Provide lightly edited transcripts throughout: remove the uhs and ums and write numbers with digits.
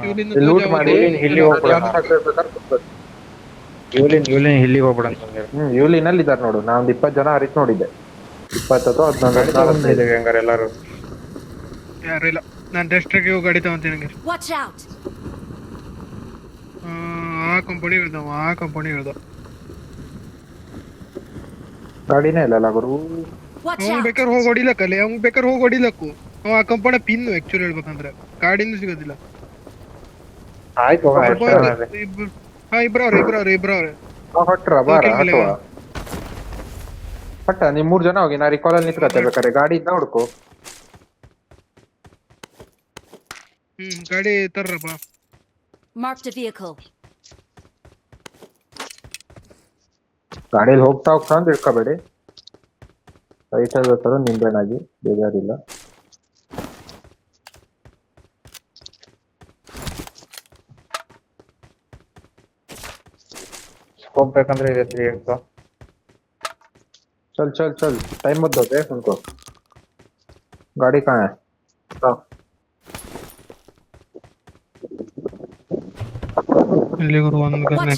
ಇವ್ಲಿಂದ loot ಮಾಡಿ ಇಲ್ಲಿ ಹೋಗ್ಬಿಡೋಣ. ಯೂಲಿನ್ ಇಲ್ಲಿಗೆ ಹೋಗ್ಬಿಡ ಯೂಲಿನಲ್ಲಿ ಇದಾರೆ ನೋಡು. ನಾ ಒಂದ್ 20 ಜನ ಹರಿತ್ ನೋಡಿದ್ದೆ. 20 ಅಥವಾ 11 ಹಂಗಾರೆ ಎಲ್ಲಾರು. ಯಾರು ಇಲ್ಲ. ನಾನು ಡೆಸ್ಟ್ರಿಗೆ ಹೋಗಿ ಗಾಡಿ ತಗೊಂತೀನಿ ಹಂಗೆ. ಆ ಕಂಪನಿ ಹೇಳ್ದ ಗಾಡಿನೇ ಇಲ್ಲಲ್ಲ ಗುರು. ಅವ್ನು ಬೇಕಾದ್ರೆ ಹೋಗಿ ಹೊಡಿಲಕ್ಕಲ್ಲಿ, ಅವ್ನು ಬೇಕಾದ್ರೆ ಹೋಗಿ ಹೊಡಿಲಕ್ಕು. ಆ ಕಂಪನಿ ಪಿನ್ ಆಕ್ಚುಲಿ ಹೇಳ್ಬೇಕಂದ್ರೆ ಗಾಡಿನೂ ಸಿಗೋದಿಲ್ಲ. ಆಯ್ತು ಇಬ್ರವ್ರೆ ಹೊಟ್ರ ಬಾರ ಹೊಟ್ಟ ನೀವ್ 3 ಜನ ಹೋಗಿ. ನಾ ರಿಕಾಲಲ್ಲಿ ನಿಂತ್ಕತ್ತೆ ಬೇಕಾರೆ ಗಾಡಿ ಇದ್ದ ಹುಡ್ಕು. ಗಾಡಿ ತರ್ರಪ್ಪ. ಗಾಡಿಯಲ್ಲಿ ಹೋಗ್ತಾ ಅಂತ ಇಟ್ಕೋಬೇಡಿ. ರೈಟ್ ತರ ನಿಂಬೆಣಾಗಿ ಬೇಜಾರಿಲ್ಲ. ಹೋಗ್ಬೇಕಂದ್ರೆ ಇದೆ 3x. चल टाइम मत दो देख उनको. गाड़ी कहाँ है? ಇಲ್ಲಿ ಗುರು ಒಂದು ಗಾಡಿ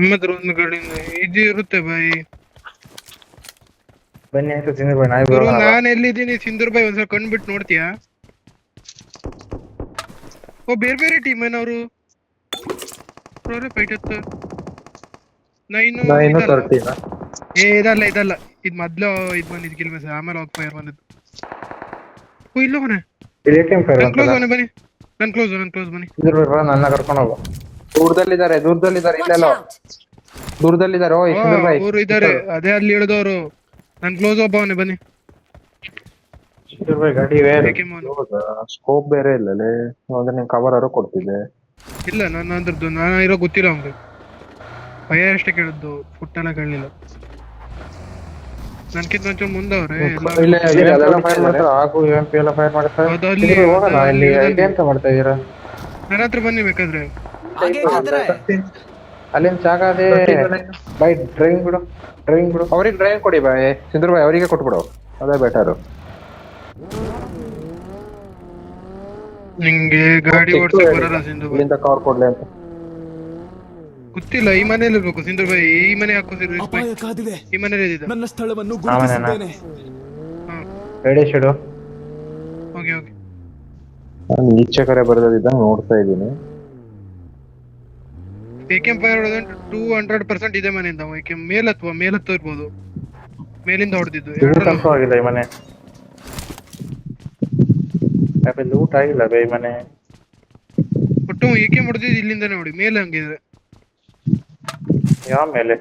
ನಿಮ್ಮತ್ರ ಒಂದು ಗಾಡಿ ಇದು ಇರುತ್ತೆ ಬಾಯಿ. ಬನ್ನಿ ಆಯ್ತು ಸಿಂಧೂರ್ ಬಾಯ್. ಗುರು ನಾನು ಎಲ್ಲಿದ್ದೀನಿ ಸಿಂಧೂರ್ ಬಾಯ್ ಒಂದ್ಸಲ ಕಂಡ್ಬಿಟ್ಟು ನೋಡ್ತೀಯಾ? ಓ ಬೇರೆ ಟೀಮ್ ಏನವರು ಫೈಟ್ ಹತ್ತು 9:13 ಇದಲ್ಲ ಇದು ಮೊದ್ಲು ಇದು ಬಂದಿದ್ದು ಕಿಲ್ ಮೆಸ್. ಆಮೇಲೆ ಹೋಗಿ ಫೈರ್ ಬಂದಿದ್ದು. ಓ ಇಲ್ಲ ಅವನೇ ಬನ್ನಿ. ನನ್ ಕ್ಲೋಸ್ ಬನ್ನಿ. ನನ್ನ ಕರ್ಕೊಂಡು ಹೋಗು. ದೂರದಲ್ಲಿದ್ದಾರೆ ಇಲ್ಲೆಲ್ಲ ದೂರದಲ್ಲಿದ್ದಾರೆ. ಅವರು ಇದ್ದಾರೆ ಅದೇ ಅಲ್ಲಿ ಇಳಿದವರು. ನನ್ ಕ್ಲೋಸ್ ಒಬ್ಬವನೇ ಬನ್ನಿ. ಗಾಡಿ ಸ್ಕೋಪ್ ಬೇರೆ ಇಲ್ಲಲೇ ಅಂದ್ರೆ ನೀನ್ ಕವರ್ ಆರು ಕೊಡ್ತಿದ್ದೆ. ಇಲ್ಲ ನಾನು ಅದ್ರದ್ದು ನಾನು ಇರೋ ಗೊತ್ತಿಲ್ಲ ಅವ್ನಿಗೆ. ಭಯ ಅಷ್ಟೇ ಕೇಳಿದ್ದು, ಫುಟ್ ಎಲ್ಲ ಕೇಳಲಿಲ್ಲ. ನನ್ಕಿಂತ ಒಂಚೂರು ಮುಂದವ್ರೆ. ನನ್ನ ಹತ್ರ ಬನ್ನಿ ಬೇಕಾದ್ರೆ. ಅಲ್ಲೇನ್ ಜಾಗ ಅದೇ ಬೈ ಡ್ರೈವಿಂಗ್ ಬಿಡು. ಅವ್ರಿಗೆ ಡ್ರೈವಿಂಗ್ ಕೊಡಿ ಬಾಯ್. ಸಿಂಧೂರ್ ಬಾಯ್ ಅವರಿಗೆ ಕೊಟ್ಬಿಡು, ಅದೇ ಬೆಟರ್. ನಿಂಗೆ ಗಾಡಿ ಓಡಿಸಕ್ ಬರಲ್ಲ ಸಿಂಧು ಬಾಯ್. ಇಲ್ಲಿಂದ ಕವರ್ ಕೊಡ್ಲಿ ಅಂತ ಗೊತ್ತಿಲ್ಲ. ಈ ಮನೇಲಿ ಇರ್ಬೇಕು ಸಿಂಧೂರ್ ಬಾಯ್. ಈ ಮನೆ ಹಾಕೋ ಈ ಮನೇಲಿ ಇದ್ದಿದ್ದ ನನ್ನ ಸ್ಥಳವನ್ನು ಗುರುತಿಸಿದ್ದೇನೆ. ಓಕೆ ನಾನು ಈಚೆ ಕಡೆ ಬರೋದಿದ್ದಂಗೆ ನೋಡ್ತಾ ಇದ್ದೀನಿ. ಏಕೆಂ ಫೈರ್ ಹೊಡೆದ 200% ಇದೆ ಮನೆಯಿಂದ. ಏಕೆಂ ಮೇಲತ್ತು ಇರ್ಬೋದು. ಮೇಲಿಂದ ಹೊಡೆದಿದ್ದು ಆಗಿಲ್ಲ ಈ ಮನೆ. ಲೂಟ್ ಆಗಿಲ್ಲ ಬೈ ಮನೆ. ಒಟ್ಟು ಏಕೆಂ ಹೊಡೆದಿದ್ದು ಇಲ್ಲಿಂದಾನೆ ನೋಡಿ. ಮೇಲೆ ಹಂಗಿದ್ರೆ ಯಾವ ಮೇಲೆ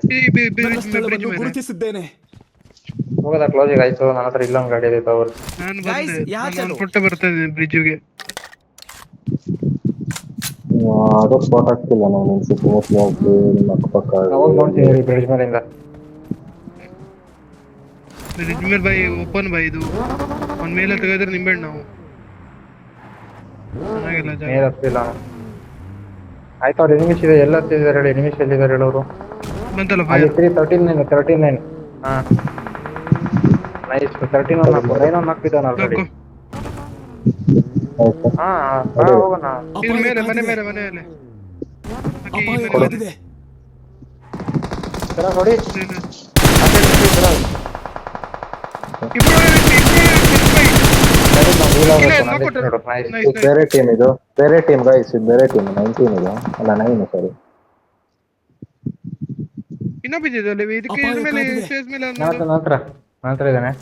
ಗುರುತಿಸಿದ್ದೇನೆ. ಹೋಗದ ಕ್ಲೋಸಿಗೆ ಆಯ್ತು. ನನ್ನ ಹತ್ರ ಇಲ್ಲೊಂದು ಗಾಡಿ ಇದೆ ಅವ್ರು. ನಾನು ಪುಟ್ಟ ಬರ್ತಾ ಇದ್ದೀನಿ ಬ್ರಿಡ್ಜ್ಗೆ. ಅದು ಸ್ಪಾಟ್ ಆಗ್ತಿಲ್ಲ. ನಾವು ನಿಲ್ಸಿಟ್ಟು ಮೋಸ್ಟ್ಲಿ ಹೋಗಿ ನಿಮ್ಮ ಅಕ್ಕಪಕ್ಕ ಹೋಗಿ ನೋಡ್ತೀವಿ ಬ್ರಿಡ್ಜ್ ಮೇಲಿಂದ. ಬ್ರಿಡ್ಜ್ ಮೇಲೆ ಬೈ ಓಪನ್ ಬೈ. ಇದು ಒಂದ್ ಮೇಲೆ ತೆಗೆದ್ರೆ ನಿಂಬೆಣ್ಣು ನಾವು ಚೆನ್ನಾಗಿಲ್ಲ ಜಾಗ. ಮೇಲೆ ಹತ್ತಿಲ್ಲ. ಆಯ್ತು ಅವ್ರು ಎನಿಮಿಸ್ ಇದೆ. ಎಲ್ಲ ಹತ್ತಿದ್ದಾರೆ ಹೇಳಿ. ಎನಿಮಿಸ್ ಎಲ್ಲಿದ್ದಾರೆ ಹೇಳೋರು? ಬಂತಲ್ಲ ಅಲ್ಲಿ 39. ಹಾ ನೈಸ್. 39 ಹಾಕ್ತಿದ್ದಾನ ಆಲ್ರೆಡಿ. ಹಾ ಹೋಗೋಣ. ಇದು ಮೇಲೆ ಮನೆಯಲ್ಲಿ ಅಪಾಯಕಾರಿದೆ. ನೋಡಿ ಬೇರೆ ಟೀಮ್ ಇದು. ಬೇರೆ ಟೀಮ್ ಗೈಸ್. ಇದು ಬೇರೆ ಟೀಮ್. 19 ಇದು ಅಲ್ಲ 9 ಸಾರಿ. ಇನ್ನೂ ಬಿದ್ದಿದೆ ಇದಕ್ಕೆ. ಇದ್ರ ಮೇಲೆ ಸ್ಟೇಜ್ ಮೇಲೆ ನಂತರ ಇದ್ದಾನೆ.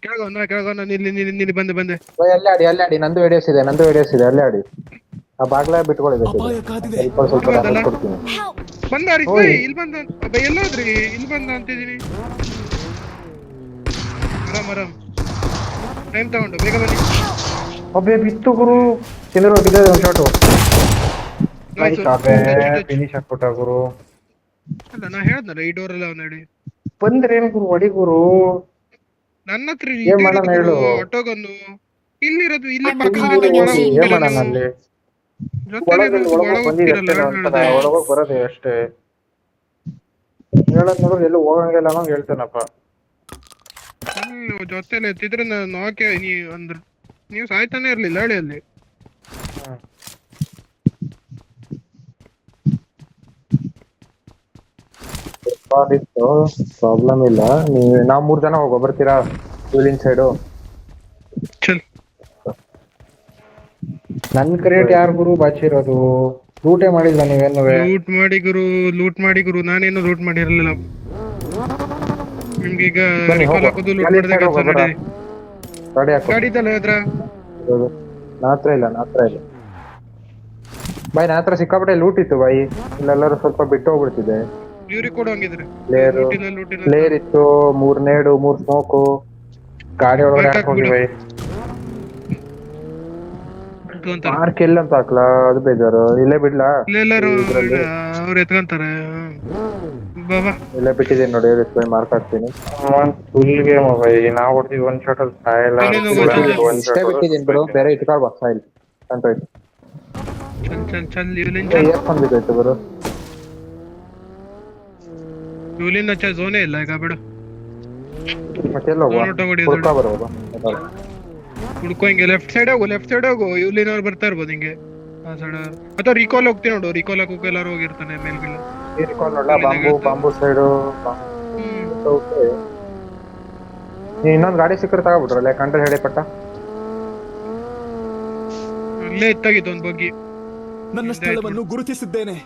ಕೆಳಗೋನ ನಿಲ್ಲಿ ಬಂದೆ. ಅಲ್ಲಿ ಆಡಿ. ನಂದು ವಿಡಿಯೋಸ್ ಇದೆ ಅಲ್ಲೇ ಆಡಿ. ಆ ಬಾಗ್ಲ ಬಿಟ್ಕೊಳ್ಬೇಕು. ಸ್ವಲ್ಪ ಕೊಡ್ತೀನಿ. ಬಂದ ಇಲ್ಲಿ ಬಂದ ಎಲ್ಲೋದ್ರಿ? ಇಲ್ಲಿ ಬಂದ ಅಂತಿದೀನಿ. ಆರಾಮ್ ಟೈಮ್ ತಗೊಂಡು ಬೇಗ ಬನ್ನಿ. ಒಬ್ಬೇ ಬಿತ್ತು ಗುರು. ಚಂದ್ರ ಹೋಗಿದ್ದೆ ಒಂದು ಶಾಟು. ಫಿನಿಶ್ ಹಾಕ್ಬಿಟ್ಟ ಗುರು. ಅಲ್ಲ ನಾ ಹೇಳ್ದಲ್ಲ ಈ ಡೋರ್ ಎಲ್ಲ ನೋಡಿ ಬಂದ್ರೆ ಏನು ಗುರು ಹೊಡಿ ಗುರು. ನನ್ನ ಹತ್ರ ಆಟೋಗನ್ನು ಇಲ್ಲಿರೋದು ಇಲ್ಲಿ ಬರೋದೇ ಅಷ್ಟೇ. ಹೇಳದ್ ನೋಡ್ರಿ ಎಲ್ಲೂ ಹೋಗಂಗಿಲ್ಲ ಅನ್ನೋ ಹೇಳ್ತೇನಪ್ಪ. ಜೊತೆಲಿ ಎತ್ತಿದ್ರೆ ನಾಕೆ ಅಂದ್ರ ನೀವು ಸಾಯ್ತಾನೆ ಇರ್ಲಿಲ್ಲ ಹೇಳಿ ಅಲ್ಲಿ. ಇತ್ತು ಪ್ರಾಬ್ಲಮ್ ಇಲ್ಲ. ನಾವು 3 ಜನ ಹೋಗೋ ಬರ್ತೀರಾ ಇಲ್ಲಿನ ಸೈಡು? ಚಲ್ ನನ್ ಕ್ರೇಟ್ ಯಾರು ಗುರು ಬಾಚಿರೋದು? ಲೂಟೇ ಮಾಡಿಲ್ಲ ನೀವೇನು? ಲೂಟ್ ಮಾಡಿ ಗುರು, ನಾನೇನು ಲೂಟ್ ಮಾಡಿರಲಿಲ್ಲ. ನಿಮ್ಗೀಗ ಬನ್ನಿ, ರಿಕಾಲ್ ಹೋಗು. ಹಾಕೋದು ಲೂಟ್ ಎಲ್ಲಿ ಮಾಡಿದ side ಕೆಲಸ ಹೋಗು, ನಡೀರಿ. ಗಾಡಿ ಹಾಕೋ. ಗಾಡಿ ಇದಲ್ಲ ಅದ್ರ ನಾತ್ರ ಇಲ್ಲ ಬಾಯ್, ನಾತ್ರ ಸಿಕ್ಕಾಪಟ್ಟೆ ಲೂಟ್ ಇತ್ತು ಬಾಯಿ. ಇಲ್ಲೆಲ್ಲರೂ ಸ್ವಲ್ಪ ಬಿಟ್ಟು ಹೋಗ್ಬಿಡ್ತಿದೆ. ಇವ್ರಿಗೆ ಕೊಡು ಹಂಗಿದ್ರೆ. ಪ್ಲೇಯರ್ ಲೂಟ್ ಇಲ್ಲ ಪ್ಲೇಯರ್ ಇತ್ತು, 3 ನೇಡು 3 ಸ್ಮೋಕು. ಗಾಡಿ ಒಳಗಡೆ ಬಾಯ್ಕ್ ಹಾಕೋಗಿ ಹಾಕ್ಬಿಡು. ಬೈ. ತಗೊಂತಾರೆ. ಮಾರ್ಕ್ ಎಲ್ಲ ಅಂತ ಹಾಕ್ಲಾ? ಅದು ಬೇಜಾರು. ಇಲ್ಲೇ ಬಿಡ್ಲಾ? ಇಲ್ಲೆಲ್ಲರೂ ಇದ್ರಲ್ಲಿ ಅವ್ರು ಎತ್ಕೊಂತಾರೆ. ಬಾಬಾ ಇಲ್ಲೇ ಬಿಟ್ಟಿದ್ದೀನಿ ನೋಡಿ, ಮಾರ್ಕ್ ಹಾಕ್ತೀನಿ. Full game by. ನಾವು ಹೊಡ್ತಿದ್ ಒಂದ್ ಶಾಟ್ ಅಲ್ಲಿ ಸಾಯಲ್ಲ. ಇನ್ನೇನು ಗೊತ್ತಿಲ್ಲ. ಇಷ್ಟೇ ಬಿಟ್ಟಿದ್ದೀನಿ ಬಿಡು, ಬೇರೆ ಇಟ್ಕೊಳ್ಬಾ ಸಾಯಿಲ್ ಅಂತ ಹೋಯ್ತು. ಚಲ್ ಇವ್ಲಿಂದ ಏರ್ಫೋನ್ ಬಿದ್ದೋಯ್ತು ಬರು. ಇವ್ಲಿಂದ ಝೋನೇ ಇಲ್ಲ ಈಗ ಬಿಡು. ಮತ್ತೆ ಎಲ್ಲ ಹೋಗುವ? ನೋಟ ಹೊಡಿ ಹುಡ್ಕೊ ಬರ್ಬೋದಾ? ಹುಡ್ಕೋ ಹಿಂಗೆ ಲೆಫ್ಟ್ ಸೈಡ್ ಹೋಗು. ಇವ್ಲಿನವ್ರು ಬರ್ತಾ ಇರ್ಬೋದು ಹಿಂಗೆ ಆ ಸೈಡ್. ಅಥವಾ ರಿಕಾಲ್ ಹೋಗ್ತೀನಿ ನೋಡು, ರಿಕಾಲ್ ಹಾಕೋಕೆ ಎಲ್ಲಾರು ಹೋಗಿರ್ತಾನೆ ಮೇಲ್ಗಿಲ್ಲ. Bomb side. ನೀ ಇನ್ನೊಂದು ಗಾಡಿ ಸಿಕ್ಕರೆ ತಗೋಬಿಟ್ರಲ್ಲ, ಕಂಡ್ರೆ ಹೇಳಿ ಪಟ್ಟ. ಅಲ್ಲೇ ಎತ್ತಾಗಿತ್ತು ಒಂದ್ ಬಗ್ಗೆ. ನನ್ನ ಸ್ಥಳವನ್ನು ಗುರುತಿಸಿದ್ದೇನೆ.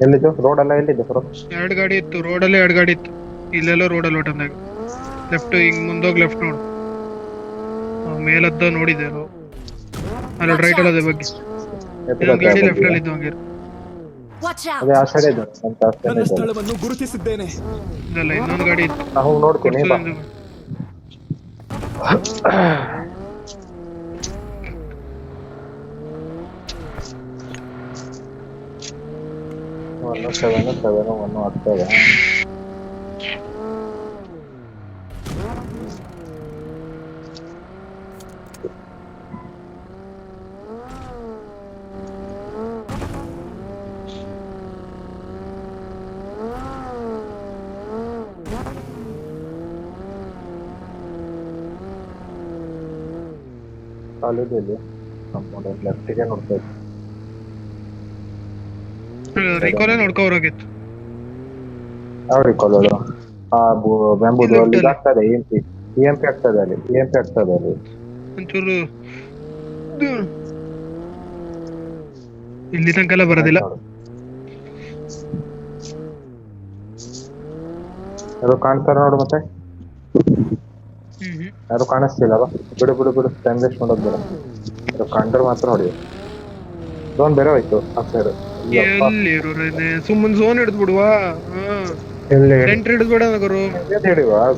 ಎಲ್ಲಿದ್ದು ರೋಡ್ ಅಲ್ಲ? ಎಲ್ಲಿದ್ದು ಸರ್? 2 ಗಾಡಿ ಇತ್ತು ರೋಡಲ್ಲೇ, 2 ಗಾಡಿ ಇತ್ತು ಇಲ್ಲೆಲ್ಲ ರೋಡಲ್ಲಿ ಓಟಮ್ದಾಗ. ಲೆಫ್ಟ್ ಹಿಂಗ್ ಮುಂದೋಗಿ ಲೆಫ್ಟ್ ನೋಡು, ಮೇಲದ್ದ ನೋಡಿದೆ ಅಲ್ಲ. ರೈಟ್ ಅಲ್ಲದೆ ಬಗ್ಗೆ ಗಾಡಿ ಲೆಫ್ಟ್ ಅಲ್ಲಿ ಇದ್ದು ಹಂಗೆ. ಅದೇ ಆ ಸೈಡ್ ಇದೆ ಅಂತ. ನನ್ನ ಸ್ಥಳವನ್ನು ಗುರುತಿಸಿದ್ದೇನೆ. ಇದಲ್ಲ ಇನ್ನೊಂದು ಗಾಡಿ ಇತ್ತು. ನಾವು ನೋಡ್ತೀನಿ ಬಾ. ಒನ್ ಆಗ್ತದೆ. ಕಾಲೇಜಲ್ಲಿ ಲೆಫ್ಟಿಗೆ ನೋಡ್ತಾ ಇದ್ದೆ. ರಿಕಾಲೇ ನೋಡ್ಕೋರಾಗಿತ್ತು. ಯಾವ ರಿಕಾಲ್ ಅದು? ಬ್ಯಾಂಬೂದು ಅಲ್ಲಿ ಆಗ್ತದೆ. EMP ಆಗ್ತದೆ ಅಲ್ಲಿ. ಒಂಚೂರು ಇಲ್ಲಿ ತನಕ ಎಲ್ಲ ಬರೋದಿಲ್ಲ. ಯಾರು ಕಾಣ್ತಾರ ನೋಡು ಮತ್ತೆ? ಯಾರು ಕಾಣಿಸ್ತಿಲ್ಲವ? ಬಿಡು ಟೈಮ್ ವೇಸ್ಟ್ ಮಾಡೋದು ಬೇಡ. ಯಾರು ಕಂಡ್ರೆ ಮಾತ್ರ ಹೊಡಿ. ಝೋನ್ ಬೇರೆ ಹೋಯ್ತು ಆ ಸೈಡ್. ಎಲ್ಲಿ ಸುಮ್ಮನೆ ಝೋನ್ ಹಿಡಿದು ಬಿಡುವ. ಸೆಂಟ್ರ್ ಹಿಡಿದ್ಬೇಡ ನಗರು.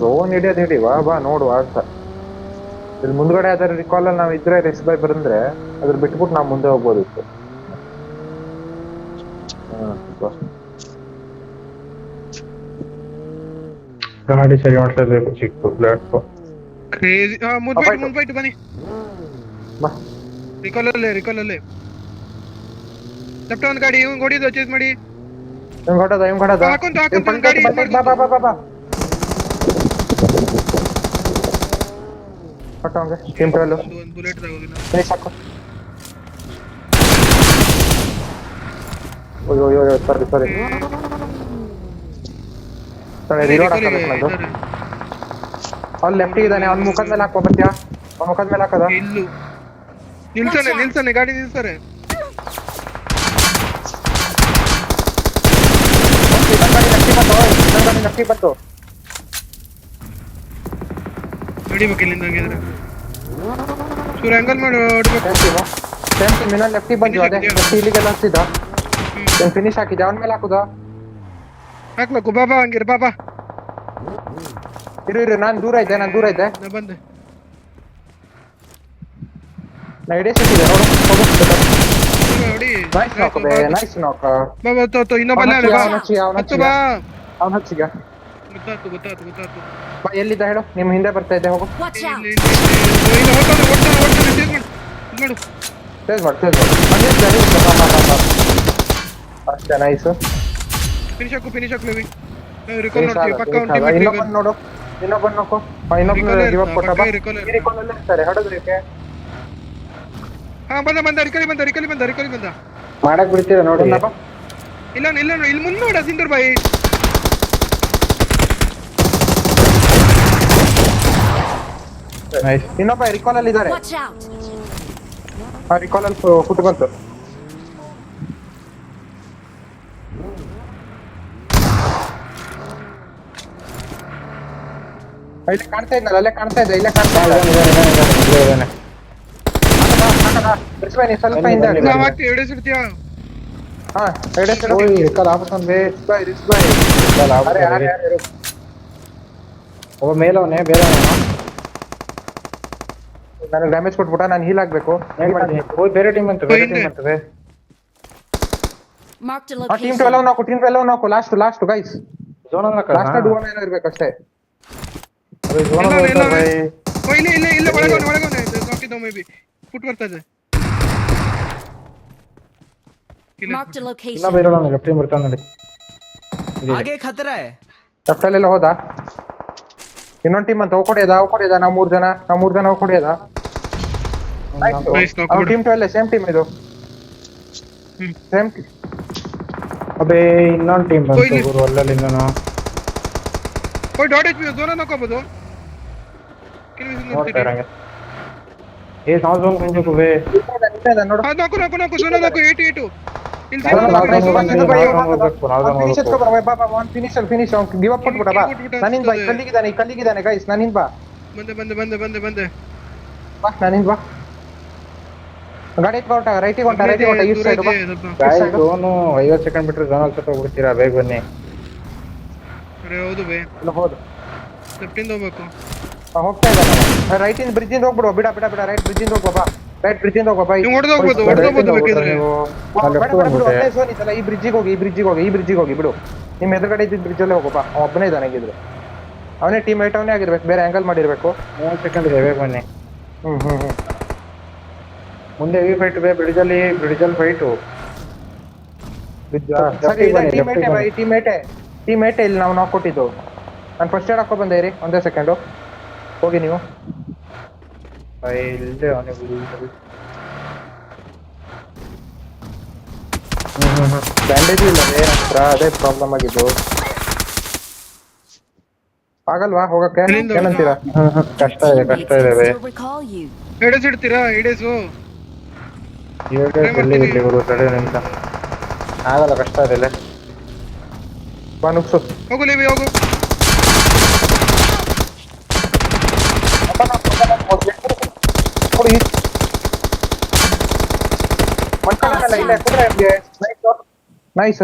ಝೋನ್ ಹಿಡಿಯುವ ಬಾ ನೋಡುವ ಅಂತ. ಇಲ್ಲಿ ಮುಂದ್ಗಡೆ ಅದರ ರಿಕಾಲ್ ಅಲ್ಲಿ ನಾವ್ ಇದ್ರೆ ರೆಸ್ ಬೈ ಬಂದ್ರೆ ಅದ್ರ ಬಿಟ್ಬಿಟ್ಟು ನಾವ್ ಮುಂದೆ ಹೋಗ್ಬೋದಿತ್ತು. ಗಾಡಿ ಸರಿ ಮಾಡ್ಲೇಬೇಕು. ಚಿಕ್ಕ ಪ್ಲಾಟ್ಫಾರ್ಮ್ ಕ್ರೇಜಿ. ಮುಂದ್ಬೈಟ್ ಬನ್ನಿ. ರಿಕಾಲ್ ಅಲ್ಲೇ ಲೆಫ್ಟ್ ಒಂದು ಗಾಡಿ ಇವ್ನು ಹೊಡಿದು ಚೇಸ್ ಮಾಡಿ. ಹಾಕೊಂತ ಗಾಡಿ ಬಾ ಒಂದು ಬುಲೆಟ್ ತಗೋದಿಲ್ಲ. ಅವ್ನು ಲೆಫ್ಟ್ ಇದ್ದಾನೆ. ಅವ್ನ ಮುಖದ ಮೇಲೆ ಹಾಕೋ ಬರ್ತೀಯಾ? ಅವ್ನ ಮುಖದ ಮೇಲೆ ಹಾಕದ. ಇಲ್ಲು ನಿಲ್ಸನೆ ಗಾಡಿ ನಿಲ್ಸರೆ. ಬಂತು ನಡಿಬೇಕು ಇಲ್ಲಿಂದ ಹಂಗಿದ್ರೆ. ಚೂರು ಆಂಗಲ್ ಮಾಡಿ ಹೊಡ್ಬೇಕು. ಲೆಫ್ಟಿಗೆ ಬಂದು ಅದೇ ಲೆಫ್ಟ್ ಇಲ್ಲಿಗೆಲ್ಲ ಹಚ್ಚಿದ. ಫಿನಿಶ್ ಹಾಕಿದ್ದೆ. ಅವನ ಮೇಲೆ ಹಾಕುದ? ಹಾಕ್ಬೇಕು. ಬಾಬಾ ಹಂಗಿರ ಬಾಬಾ. ಇರು ನಾನು ದೂರ ಇದ್ದೆ. ನಾ ಬಂದೆ. ನಾ ಇಡೇ ಸಿಕ್ಕಿದೆ ನೋಡು. ಹೊಡಿ. ನೈಸ್ ನಾಕ್. ಬಾಬಾ ತೋ ಇನ್ನೊಬ್ಬ ಅಲ್ಲ ಬಾ. ಹತ್ತು ಬಾ. ಅವನ ಹಚ್ಚಿಗ. ಗೊತ್ತಾಯ್ತು. ಬಾ, ಎಲ್ಲಿದ್ದ ಹೇಳು? ನಿಮ್ಮ ಹಿಂದೆ ಬರ್ತಾ ಇದ್ದೆ. ಹೋಗು. ಚೇಂಜ್ ಮಾಡು. ಅಷ್ಟೇ. ನೈಸ್. ಫಿನಿಶ್ ಹಾಕು ಲೇವಿ. ರಿಕಾಲ್ ನೋಡ್ತೀವಿ ಪಕ್ಕ ಒಂದು ಟೀಮ್ ಇನ್ನೊಬ್ಬನ್ ನೋಡು. ಇನ್ನೊಬ್ಬನ್ ನೋಡು. ಇನ್ನೊಬ್ಬರು ರಿವೈವ್ ಕೊಟ್ಟ. ಬಾ. ರಿಕಾಲ್ ಅಲ್ಲಿ ಇರ್ತಾರೆ. ಹೊಡೆದ್ರಿಕೆ. ಬಂದ ರಿಕಲಿ ಬಂದ. ಮಾಡಕ್ ಬಿಡ್ತೀರಾ ನೋಡಿ. ಇಲ್ಲ ಇಲ್ಲ ಇಲ್ಲಿ ಮುಂದೆ ನೋಡ ಸಿಂಧೂರ್ ಬಾಯಿ. ನೈಸ್. ಇನ್ನೊಬ್ಬ ರಿಕಾಲ್ ಅಲ್ಲಿ ಇದಾರೆ. Watch out! ರಿಕಾಲ್ ಅಲ್ಲಿ ಕುತ್ಕೊಂತು. ಇಲ್ಲಿ ಕಾಣ್ತಾ ಇದ್ನಲ್ಲ, ಅಲ್ಲೇ ಕಾಣ್ತಾ ಇದ್ದ, ಇಲ್ಲೇ ಕಾಣ್ತಾ ಇದ್ದ. ಇದಾನೆ. ಬಿಡಿಸ್ಬಾಯಿ, ನೀ ಸ್ವಲ್ಪ ಹಿಂದೆ ಆಗಿ. ನಾವ್ ಹಾಕ್ತಿ ಎಡೆ ಸಿಡ್ತೀಯಾ? ಹಾ, ಎಡೆ ಸೈಡ್ ಓಯ್ ರಿಕಾಲ್ ಆಪಸ್ ಬೇ. ಬಿಡಿಸ್ಬಾಯಿ. ರಿಕಾಲ್ ಆಪಸ್ ಅರೆ ಬೇ. ಯಾರು ಒಬ್ಬ ಮೇಲವನೇ ಬೇರೆ ನನಗೆ ಡ್ಯಾಮೇಜ್ ಕೊಟ್ಬಿಟ್ಟ, ನಾನು ಹೀಲ್ ಆಗ್ಬೇಕು. ಏನ್ ಮಾಡ್ತೀನಿ? ಓಯ್ ಬೇರೆ ಟೀಮ್ ಅಂತ ಬೇರೆ ಟೀಮ್ ಅಂತದೆ. Marked a team location. 12 ನಾಕು, ಟೀಮ್ 12 ನಾಕು, ಲಾಸ್ಟ್ ಗೈಸ್. ಝೋನ್ ಅನ್ನ ಲಾಸ್ಟ್ ಡೂವನ್ ಏನೋ ಇರ್ಬೇಕಷ್ಟೇ. ಝೋನ್ ಇಲ್ಲ, ಬೈ. ಓ ಇಲ್ಲ ಒಳಗವನೆ ಹಾಕಿದ್ದವ ಮೇ ಬಿ ಫುಟ್ ಬರ್ತದೆ. Marked a location. ಇನ್ನೊಬ್ಬ ಇರೋಣ ಲೆಫ್ಟ್ ಟೀಮ್ ಬರ್ತಾನೆ ನೋಡಿ. आगे खतरा है। ಲೆಫ್ಟ್ ಅಲ್ಲೆಲ್ಲ ಹೋದ. ಇನ್ನೊಂದು ಟೀಮ್ ಅಂತ ಹೋಗ್ಕೊಡಿಯದ ನಾವು ಮೂರ್ ಜನ ಹೋಗ್ಕೊಡಿಯದ. Nice, knock ಅವ್ರ ಬಿಡು. ಟೀಮ್ 12 ಸೇಮ್ ಟೀಮ್ ಇದು. ಸೇಮ್ ಅಬೇ ಇನ್ನೊಂದು ಟೀಮ್ ಓ, ಬಂತು ಇಲ್ಲಿ. ಗುರು ಅಲ್ಲಲ್ಲಿ ಇನ್ನೂ ಓಯ್ ಡಾಟ್ ಎಚ್ ಪಿ ಝೋನ್ ಹಾಕೋಬಹುದು. ನೋಡ್ತಾ ಇರಂಗೆ. ಏ ನಾವು ಝೋನ್ ಹೋಗ್ಬೇಕು ಬೇ. ನೋಡು. ನಾಕು ಝೋನ್ ಹಾಕು 8 ಇಲ್ಲಿ ನಾವು ಝೋನ್ ಝೋನ್ ಹಾಕು. ಹೋಗ್ಬೇಕು, ನಾವು ಝೋನ್ ಹೋಗ್ಬೇಕು. ಫಿನಿಶ್ ಗಿವ್ ಅಪ್ ಕೊಟ್ಬಿಡ ಬಾ. ನನ್ನಿಂದ ಬಾ, ಕಲ್ಲಿಗಿದ್ದಾನೆ ಗೈಸ್, ನನ್ನಿಂದ ಬಾ. ಬಂದೆ ಬಾ ನನ್ನಿಂದ ಬಾ. ಗಾಡಿ ಎತ್ಕೊಂಡ ರೈಟಿಗೆ ಹೊಂಟ ಈ ಸೈಡ್ ಬಾ. ಗಾಯ್ಸ್ ಝೋನು 50 ಸೆಕೆಂಡ್ ಬಿಟ್ರೆ ಝೋನ್ ಅಲ್ಲಿ ಸತ್ತ ಹೋಗ್ಬಿಡ್ತೀರಾ, ಬೇಗ ಬನ್ನಿ. ಅರೆ ಹೌದು ಬೇ, ಇಲ್ಲ ಹೋದು. ಲೆಫ್ಟ್ ಇಂದ ಹೋಗ್ಬೇಕು. ಹೋಗ್ತಾ ಇದ್ದಾನೆ. ರೈಟ್ ಇಂದ ಬ್ರಿಡ್ಜ್ ಇಂದ ಹೋಗ್ಬಿಡು. ಬಿಡ ರೈಟ್ ಬ್ರಿಡ್ಜ್ ಇಂದ ಹೋಗ್ಬಾ. ರೈಟ್ ಬ್ರಿಡ್ಜ್ ಇಂದ ಹೋಗ್ಬಾ. ನೀವು ಹೊಡೆದೋಗ್ಬೋದು ಬೇಕಿದ್ರೆ. ಒಳ್ಳೆ ಝೋನ್ ಇದಲ್ಲ, ಈ ಬ್ರಿಡ್ಜಿಗೆ ಹೋಗಿ ಬಿಡು. ನಿಮ್ ಎದುರುಗಡೆ ಇದ್ದಿದ್ದ ಬ್ರಿಡ್ಜ್ ಅಲ್ಲೇ ಹೋಗಪ್ಪ. ಅವ ಒಬ್ಬನೇ ಇದ್ದಾನೆ ಹೇಗಿದ್ರು. ಅವನೇ ಟೀಮ್ ಮೇಟ್, ಅವನೇ ಆಗಿರ್ಬೇಕು, ಬೇರೆ ಆಂಗಲ್ ಮಾಡಿರ್ಬೇಕು. 30 ಸೆಕೆಂಡ್ ಇದೆ, ಬೇಗ ಬನ್ನಿ. ಹ್ಮ್ ಮುಂದೆ ಹೆವಿ ಫೈಟ್ ಬೇ. ಬ್ರಿಡ್ಜಲ್ಲಿ ಫೈಟು. ಟೀಮ್ ಏಟೆ ಇಲ್ಲಿ ನಾವು ಕೊಟ್ಟಿದ್ದು. ನಾನು ಫಸ್ಟ್ ಏಡ್ ಹಾಕೋ ಬಂದೆ ಇರಿ, ಒಂದೇ ಸೆಕೆಂಡು ಹೋಗಿ ನೀವು. ಇಲ್ಲೇ ಅವನಿಗೆ ಬ್ಯಾಂಡೇಜ್ ಇಲ್ಲ ಹತ್ರ, ಅದೇ ಪ್ರಾಬ್ಲಮ್ ಆಗಿದ್ದು. ಆಗಲ್ವಾ ಹೋಗಕ್ಕೆ? ಎಲ್ಲಿಂದ? ಏನಂತೀರಾ? ಕಷ್ಟ ಇದೆ ಬೇ. Will recall you. ಎಡೆಸ್ ಇಡ್ತೀರಾ? ಎಡೆಸು ಎಲ್ಲಿ ಗುರು ತಡೆ ನಿಮಿಷ. ಆಗಲ್ಲ, ಕಷ್ಟ ಇದೆ. ಬಾ ನುಗ್ಸು. ಹೋಗು ಲೇವಿ ಹೋಗು. ನೈಸ್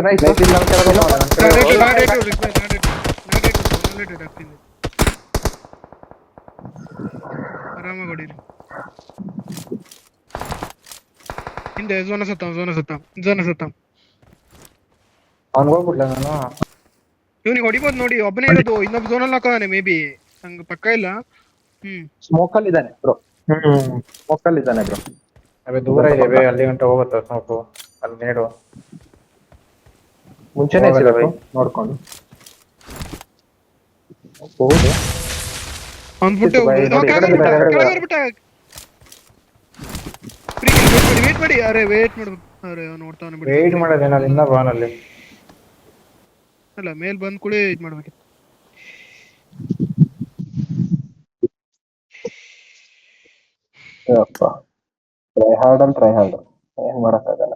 ಆರಾಮಾಗಿ ಹೊಡೀರಿ. ಹಿಂದೆ ಝೋನ ಸತ್ತ. ಅವ್ನು ಹೋಗ್ಬಿಡ್ಲ ನಾನು. ಇವ್ನಿಗೆ ಹೊಡಿಬೋದು ನೋಡಿ, ಒಬ್ಬನೇ ಇರೋದು. ಇನ್ನೊಬ್ಬ ಝೋನಲ್ಲಿ ಹಾಕೋದಾನೆ ಮೇ ಬಿ, ನಂಗೆ ಪಕ್ಕ ಇಲ್ಲ. ಸ್ಮೋಕಲ್ ಇದ್ದಾನೆ ಬ್ರೋ. ಅದೇ ದೂರ ಇದೆ ಬೇ, ಅಲ್ಲಿ ಗಂಟೆ ಹೋಗುತ್ತೆ ಸ್ಮೋಕು. ಅಲ್ಲಿ ನೀಡು ಮುಂಚೆನೆ ಹೋಗಲ್ಲ ನೋಡ್ಕೊಂಡು ಅಂದ್ಬಿಟ್ಟು ವೇಟ್ ಮಾಡಿ. ಅರೆ ವೇಟ್ ಮಾಡ್ಬೇಕು. ಅರೆ ನೋಡ್ತಾನೆ ಬಿಡಿ. ವೇಟ್ ಮಾಡೋದೇನ ಅಲ್ಲಿ ಇನ್ನ ಬಾನಲ್ಲಿ. ಅಲ್ಲ ಮೇಲ್ ಬಂದ್ ಕೂಡ ಇದ್ ಮಾಡ್ಬೇಕಿತ್ತು. ಟ್ರೈ ಹಾರ್ಡ್ ಏನ್ ಮಾಡಕ್ಕಾಗಲ್ಲ.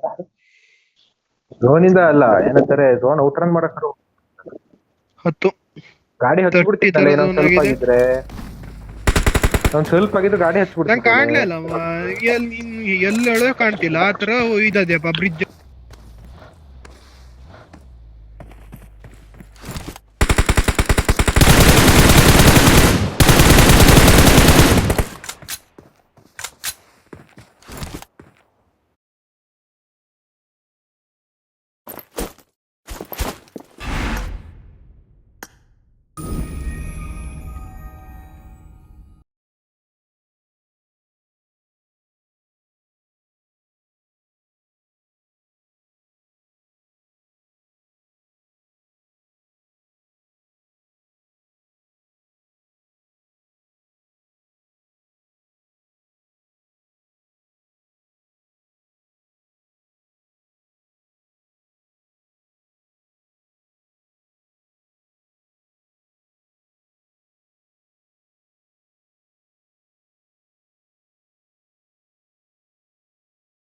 ಝೋನಿಂದ ಅಲ್ಲ, ಏನಂತಾರೆ ಝೋನ್ ಔಟ್ ರನ್ ಮಾಡಕ್ 10 ಗಾಡಿ ಹಚ್ಬಿಡ್ತಿದ್ದಲ್ಲ. ಒಂದ್ ಸ್ವಲ್ಪ ಆಗಿದ್ದು ಗಾಡಿ ನಂಗೆ ಕಾಣ್ಲೇ ಹಚ್ಬಿಡ್ತಿದ್ದೆ. ಇಲ್ಲ. ಎಲ್ಲೆಳೋ ಕಾಣ್ತಿಲ್ಲ. ಆ ತರ ಇದೆಯಪ್ಪ ಬ್ರಿಡ್ಜ್.